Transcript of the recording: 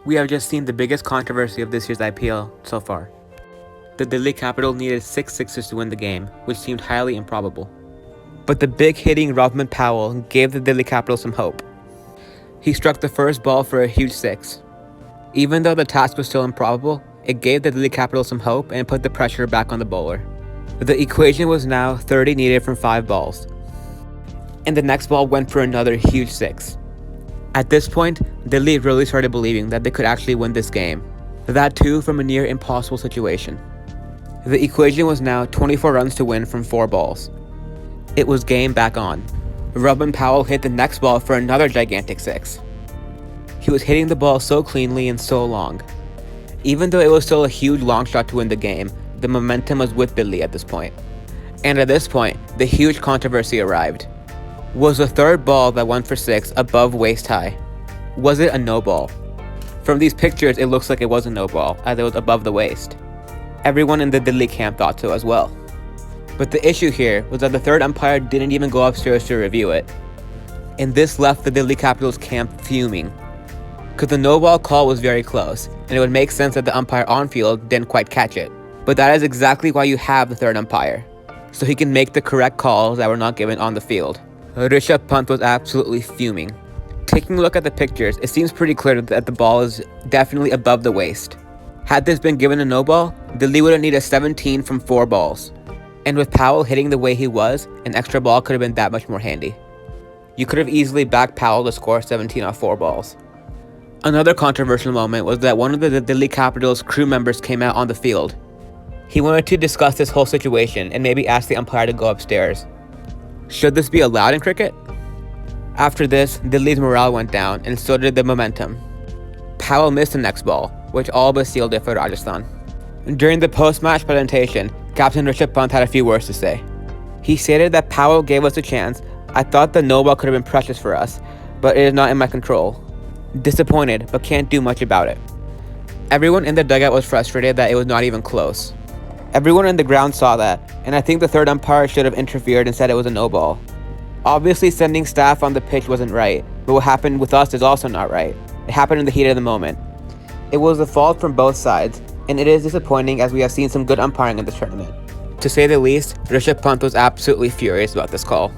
We have just seen the biggest controversy of this year's IPL so far. The Delhi Capital needed 6 sixes to win the game, which seemed highly improbable. But the big hitting Rovman Powell gave the Delhi Capital some hope. He struck the first ball for a huge 6. Even though the task was still improbable, it gave the Delhi Capital some hope and put the pressure back on the bowler. The equation was now 30 needed from 5 balls. And the next ball went for another huge 6. At this point, Delhi really started believing that they could actually win this game. That too from a near impossible situation. The equation was now 24 runs to win from 4 balls. It was game back on. Rovman Powell hit the next ball for another gigantic 6. He was hitting the ball so cleanly and so long. Even though it was still a huge long shot to win the game, the momentum was with Delhi at this point. And at this point, the huge controversy arrived. Was the third ball that went for 6 above waist high? Was it a no ball? From these pictures, it looks like it was a no ball, as it was above the waist. Everyone in the Delhi camp thought so as well. But the issue here was that the third umpire didn't even go upstairs to review it. And this left the Delhi Capital's camp fuming. Because the no ball call was very close, and it would make sense that the umpire on field didn't quite catch it. But that is exactly why you have the third umpire, so he can make the correct calls that were not given on the field. Rishabh Pant was absolutely fuming. Taking a look at the pictures, it seems pretty clear that the ball is definitely above the waist. Had this been given a no ball, Delhi would have needed 17 from 4 balls. And with Powell hitting the way he was, an extra ball could have been that much more handy. You could have easily backed Powell to score 17 off 4 balls. Another controversial moment was that one of the Delhi Capital's crew members came out on the field. He wanted to discuss this whole situation and maybe ask the umpire to go upstairs. Should this be allowed in cricket? After this, Delhi's morale went down and so did the momentum. Powell missed the next ball, which all but sealed it for Rajasthan. During the post-match presentation, Captain Rishabh Pant had a few words to say. He stated that Powell gave us a chance. I thought the no ball could have been precious for us, but it is not in my control. Disappointed, but can't do much about it. Everyone in the dugout was frustrated that it was not even close. Everyone in the ground saw that, and I think the third umpire should have interfered and said it was a no ball. Obviously, sending staff on the pitch wasn't right, but what happened with us is also not right. It happened in the heat of the moment. It was a fault from both sides, and it is disappointing as we have seen some good umpiring in this tournament. To say the least, Rishabh Pant was absolutely furious about this call.